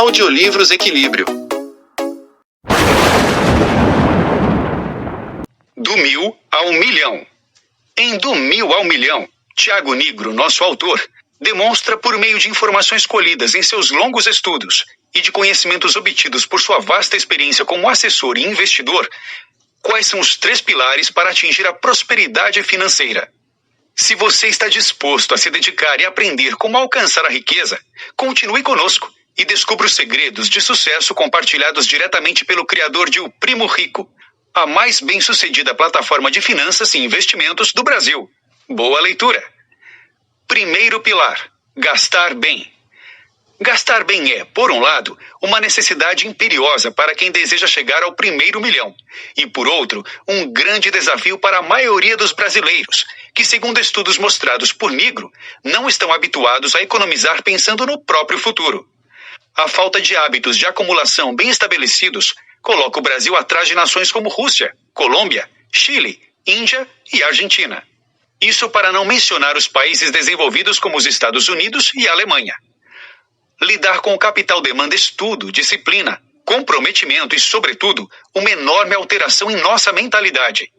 Audiolivros Equilíbrio. Do 1000 ao milhão. Em Do 1000 ao milhão, Tiago Nigro, nosso autor, demonstra por meio de informações colhidas em seus longos estudos e de conhecimentos obtidos por sua vasta experiência como assessor e investidor, quais são os 3 pilares para atingir a prosperidade financeira. Se você está disposto a se dedicar e aprender como alcançar a riqueza, continue conosco e descubra os segredos de sucesso compartilhados diretamente pelo criador de O Primo Rico, a mais bem-sucedida plataforma de finanças e investimentos do Brasil. Boa leitura! Primeiro pilar: gastar bem. Gastar bem é, por um lado, uma necessidade imperiosa para quem deseja chegar ao primeiro milhão, e, por outro, um grande desafio para a maioria dos brasileiros, que, segundo estudos mostrados por Nigro, não estão habituados a economizar pensando no próprio futuro. A falta de hábitos de acumulação bem estabelecidos coloca o Brasil atrás de nações como Rússia, Colômbia, Chile, Índia e Argentina. Isso para não mencionar os países desenvolvidos como os Estados Unidos e a Alemanha. Lidar com o capital demanda estudo, disciplina, comprometimento e, sobretudo, uma enorme alteração em nossa mentalidade.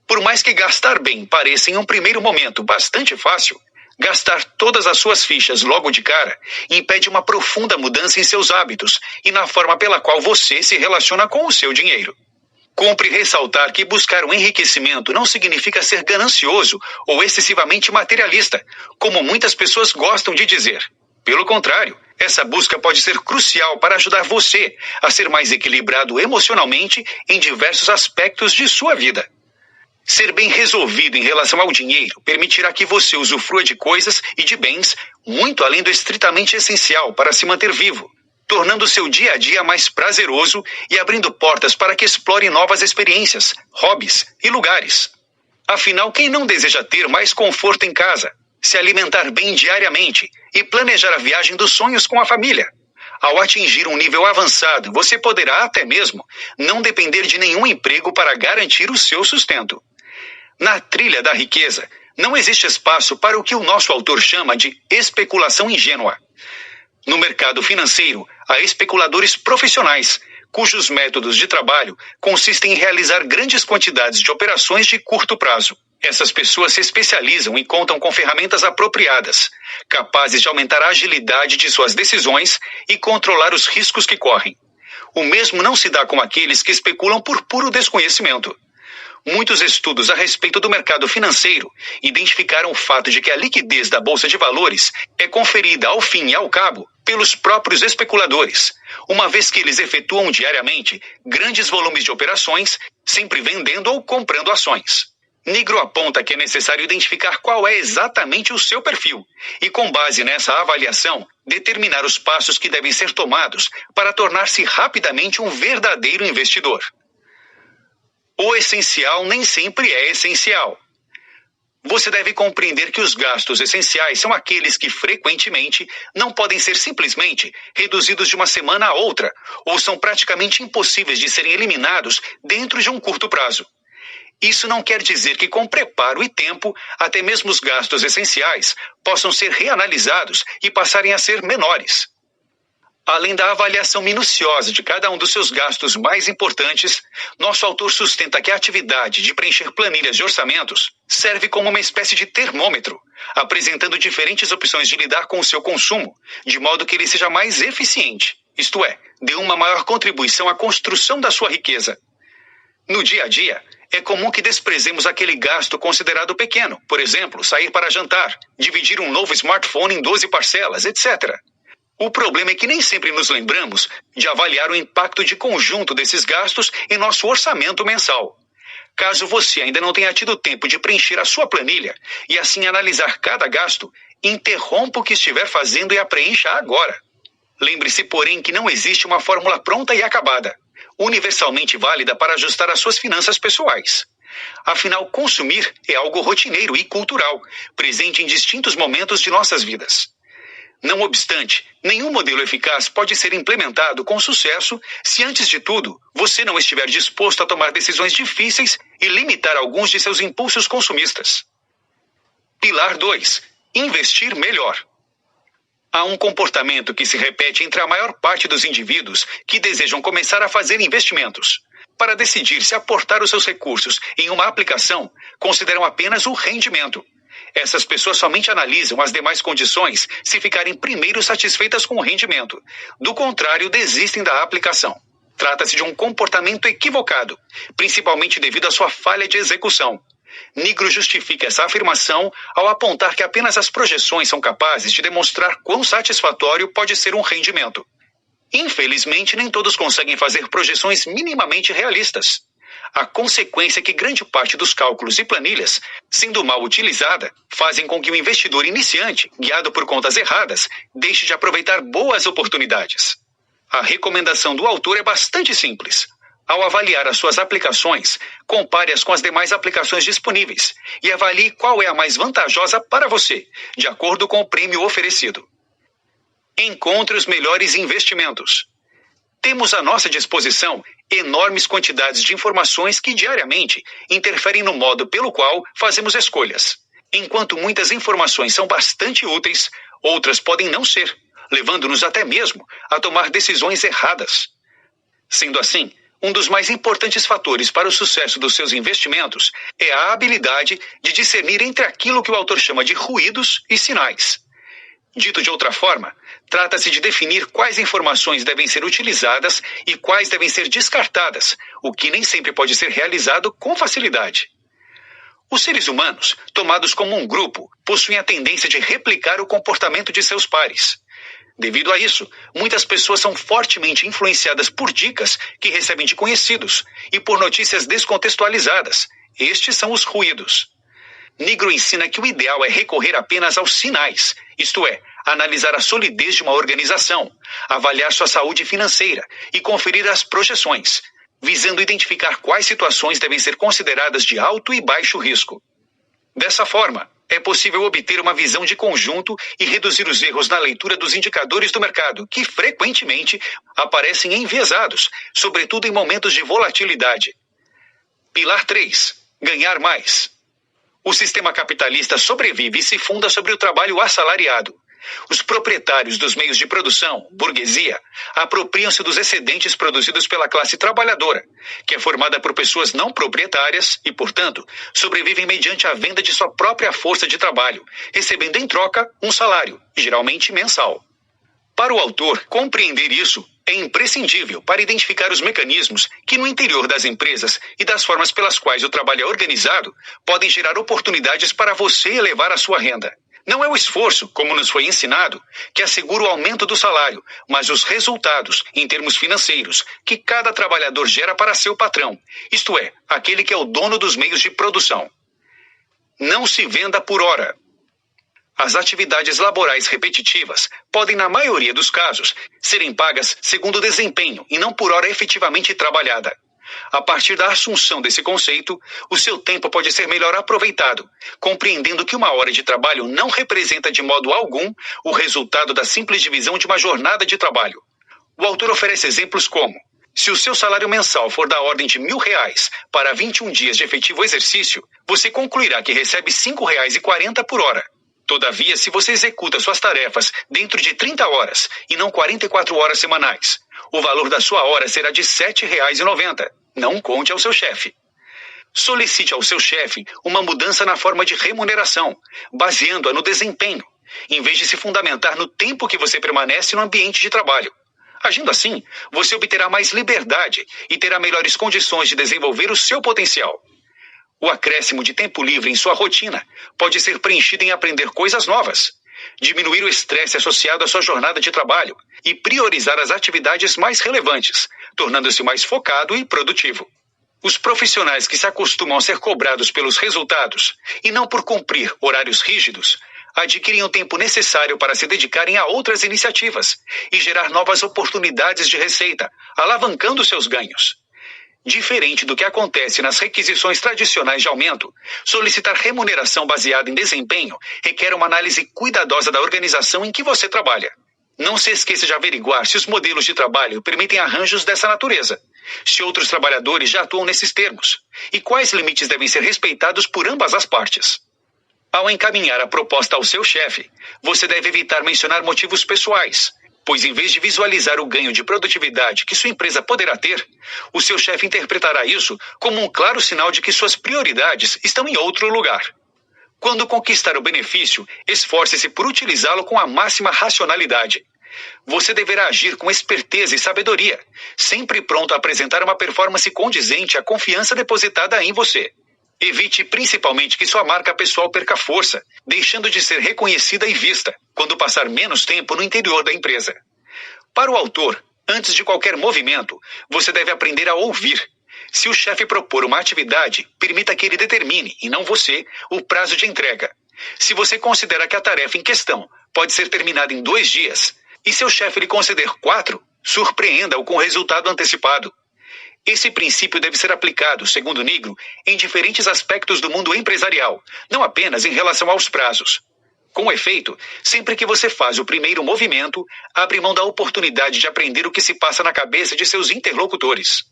Por mais que gastar bem pareça em um primeiro momento bastante fácil, gastar todas as suas fichas logo de cara impede uma profunda mudança em seus hábitos e na forma pela qual você se relaciona com o seu dinheiro. Cumpre ressaltar que buscar um enriquecimento não significa ser ganancioso ou excessivamente materialista, como muitas pessoas gostam de dizer. Pelo contrário, essa busca pode ser crucial para ajudar você a ser mais equilibrado emocionalmente em diversos aspectos de sua vida. Ser bem resolvido em relação ao dinheiro permitirá que você usufrua de coisas e de bens muito além do estritamente essencial para se manter vivo, tornando seu dia a dia mais prazeroso e abrindo portas para que explore novas experiências, hobbies e lugares. Afinal, quem não deseja ter mais conforto em casa, se alimentar bem diariamente e planejar a viagem dos sonhos com a família? Ao atingir um nível avançado, você poderá até mesmo não depender de nenhum emprego para garantir o seu sustento. Na trilha da riqueza, não existe espaço para o que o nosso autor chama de especulação ingênua. No mercado financeiro, há especuladores profissionais, cujos métodos de trabalho consistem em realizar grandes quantidades de operações de curto prazo. Essas pessoas se especializam e contam com ferramentas apropriadas, capazes de aumentar a agilidade de suas decisões e controlar os riscos que correm. O mesmo não se dá com aqueles que especulam por puro desconhecimento. Muitos estudos a respeito do mercado financeiro identificaram o fato de que a liquidez da Bolsa de Valores é conferida ao fim e ao cabo pelos próprios especuladores, uma vez que eles efetuam diariamente grandes volumes de operações, sempre vendendo ou comprando ações. Nigro aponta que é necessário identificar qual é exatamente o seu perfil e, com base nessa avaliação, determinar os passos que devem ser tomados para tornar-se rapidamente um verdadeiro investidor. O essencial nem sempre é essencial. Você deve compreender que os gastos essenciais são aqueles que, frequentemente, não podem ser simplesmente reduzidos de uma semana a outra, ou são praticamente impossíveis de serem eliminados dentro de um curto prazo. Isso não quer dizer que, com preparo e tempo, até mesmo os gastos essenciais possam ser reanalisados e passarem a ser menores. Além da avaliação minuciosa de cada um dos seus gastos mais importantes, nosso autor sustenta que a atividade de preencher planilhas de orçamentos serve como uma espécie de termômetro, apresentando diferentes opções de lidar com o seu consumo, de modo que ele seja mais eficiente, isto é, dê uma maior contribuição à construção da sua riqueza. No dia a dia, é comum que desprezemos aquele gasto considerado pequeno, por exemplo, sair para jantar, dividir um novo smartphone em 12 parcelas, etc. O problema é que nem sempre nos lembramos de avaliar o impacto de conjunto desses gastos em nosso orçamento mensal. Caso você ainda não tenha tido tempo de preencher a sua planilha e assim analisar cada gasto, interrompa o que estiver fazendo e a preencha agora. Lembre-se, porém, que não existe uma fórmula pronta e acabada, universalmente válida para ajustar as suas finanças pessoais. Afinal, consumir é algo rotineiro e cultural, presente em distintos momentos de nossas vidas. Não obstante, nenhum modelo eficaz pode ser implementado com sucesso se, antes de tudo, você não estiver disposto a tomar decisões difíceis e limitar alguns de seus impulsos consumistas. Pilar 2. Investir melhor. Há um comportamento que se repete entre a maior parte dos indivíduos que desejam começar a fazer investimentos. Para decidir se aportar os seus recursos em uma aplicação, consideram apenas o rendimento. Essas pessoas somente analisam as demais condições se ficarem primeiro satisfeitas com o rendimento. Do contrário, desistem da aplicação. Trata-se de um comportamento equivocado, principalmente devido à sua falha de execução. Nigro justifica essa afirmação ao apontar que apenas as projeções são capazes de demonstrar quão satisfatório pode ser um rendimento. Infelizmente, nem todos conseguem fazer projeções minimamente realistas. A consequência é que grande parte dos cálculos e planilhas, sendo mal utilizada, fazem com que o investidor iniciante, guiado por contas erradas, deixe de aproveitar boas oportunidades. A recomendação do autor é bastante simples. Ao avaliar as suas aplicações, compare-as com as demais aplicações disponíveis e avalie qual é a mais vantajosa para você, de acordo com o prêmio oferecido. Encontre os melhores investimentos. Temos à nossa disposição enormes quantidades de informações que diariamente interferem no modo pelo qual fazemos escolhas. Enquanto muitas informações são bastante úteis, outras podem não ser, levando-nos até mesmo a tomar decisões erradas. Sendo assim, um dos mais importantes fatores para o sucesso dos seus investimentos é a habilidade de discernir entre aquilo que o autor chama de ruídos e sinais. Dito de outra forma, trata-se de definir quais informações devem ser utilizadas e quais devem ser descartadas, o que nem sempre pode ser realizado com facilidade. Os seres humanos, tomados como um grupo, possuem a tendência de replicar o comportamento de seus pares. Devido a isso, muitas pessoas são fortemente influenciadas por dicas que recebem de conhecidos e por notícias descontextualizadas. Estes são os ruídos. Nigro ensina que o ideal é recorrer apenas aos sinais, isto é, analisar a solidez de uma organização, avaliar sua saúde financeira e conferir as projeções, visando identificar quais situações devem ser consideradas de alto e baixo risco. Dessa forma, é possível obter uma visão de conjunto e reduzir os erros na leitura dos indicadores do mercado, que frequentemente aparecem enviesados, sobretudo em momentos de volatilidade. Pilar 3. Ganhar mais. O sistema capitalista sobrevive e se funda sobre o trabalho assalariado. Os proprietários dos meios de produção, burguesia, apropriam-se dos excedentes produzidos pela classe trabalhadora, que é formada por pessoas não proprietárias e, portanto, sobrevivem mediante a venda de sua própria força de trabalho, recebendo em troca um salário, geralmente mensal. Para o autor, compreender isso é imprescindível para identificar os mecanismos que no interior das empresas e das formas pelas quais o trabalho é organizado podem gerar oportunidades para você elevar a sua renda. Não é o esforço, como nos foi ensinado, que assegura o aumento do salário, mas os resultados, em termos financeiros, que cada trabalhador gera para seu patrão, isto é, aquele que é o dono dos meios de produção. Não se venda por hora. As atividades laborais repetitivas podem, na maioria dos casos, serem pagas segundo o desempenho e não por hora efetivamente trabalhada. A partir da assunção desse conceito, o seu tempo pode ser melhor aproveitado, compreendendo que uma hora de trabalho não representa de modo algum o resultado da simples divisão de uma jornada de trabalho. O autor oferece exemplos como: se o seu salário mensal for da ordem de R$1.000 para 21 dias de efetivo exercício, você concluirá que recebe R$ 5,40 por hora. Todavia, se você executa suas tarefas dentro de 30 horas e não 44 horas semanais, o valor da sua hora será de R$ 7,90. Não conte ao seu chefe. Solicite ao seu chefe uma mudança na forma de remuneração, baseando-a no desempenho, em vez de se fundamentar no tempo que você permanece no ambiente de trabalho. Agindo assim, você obterá mais liberdade e terá melhores condições de desenvolver o seu potencial. O acréscimo de tempo livre em sua rotina pode ser preenchido em aprender coisas novas, diminuir o estresse associado à sua jornada de trabalho e priorizar as atividades mais relevantes, tornando-se mais focado e produtivo. Os profissionais que se acostumam a ser cobrados pelos resultados e não por cumprir horários rígidos, adquirem o tempo necessário para se dedicarem a outras iniciativas e gerar novas oportunidades de receita, alavancando seus ganhos. Diferente do que acontece nas requisições tradicionais de aumento, solicitar remuneração baseada em desempenho requer uma análise cuidadosa da organização em que você trabalha. Não se esqueça de averiguar se os modelos de trabalho permitem arranjos dessa natureza, se outros trabalhadores já atuam nesses termos, e quais limites devem ser respeitados por ambas as partes. Ao encaminhar a proposta ao seu chefe, você deve evitar mencionar motivos pessoais, pois em vez de visualizar o ganho de produtividade que sua empresa poderá ter, o seu chefe interpretará isso como um claro sinal de que suas prioridades estão em outro lugar. Quando conquistar o benefício, esforce-se por utilizá-lo com a máxima racionalidade. Você deverá agir com esperteza e sabedoria, sempre pronto a apresentar uma performance condizente à confiança depositada em você. Evite principalmente que sua marca pessoal perca força, deixando de ser reconhecida e vista, quando passar menos tempo no interior da empresa. Para o autor, antes de qualquer movimento, você deve aprender a ouvir. Se o chefe propor uma atividade, permita que ele determine, e não você, o prazo de entrega. Se você considera que a tarefa em questão pode ser terminada em 2 dias, e seu chefe lhe conceder 4, surpreenda-o com o resultado antecipado. Esse princípio deve ser aplicado, segundo Nigro, em diferentes aspectos do mundo empresarial, não apenas em relação aos prazos. Com efeito, sempre que você faz o primeiro movimento, abre mão da oportunidade de aprender o que se passa na cabeça de seus interlocutores.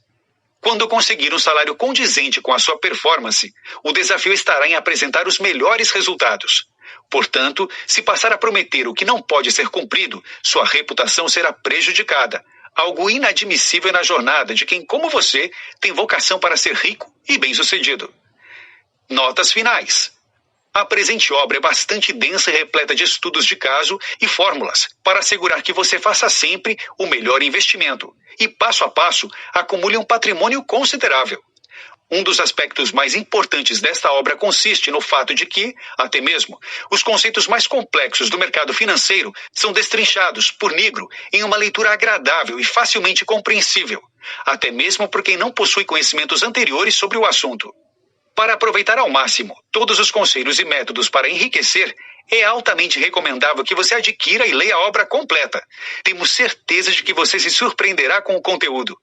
Quando conseguir um salário condizente com a sua performance, o desafio estará em apresentar os melhores resultados. Portanto, se passar a prometer o que não pode ser cumprido, sua reputação será prejudicada. Algo inadmissível na jornada de quem, como você, tem vocação para ser rico e bem-sucedido. Notas finais. A presente obra é bastante densa e repleta de estudos de caso e fórmulas para assegurar que você faça sempre o melhor investimento e, passo a passo, acumule um patrimônio considerável. Um dos aspectos mais importantes desta obra consiste no fato de que, até mesmo, os conceitos mais complexos do mercado financeiro são destrinchados por Nigro em uma leitura agradável e facilmente compreensível, até mesmo por quem não possui conhecimentos anteriores sobre o assunto. Para aproveitar ao máximo todos os conselhos e métodos para enriquecer, é altamente recomendável que você adquira e leia a obra completa. Temos certeza de que você se surpreenderá com o conteúdo.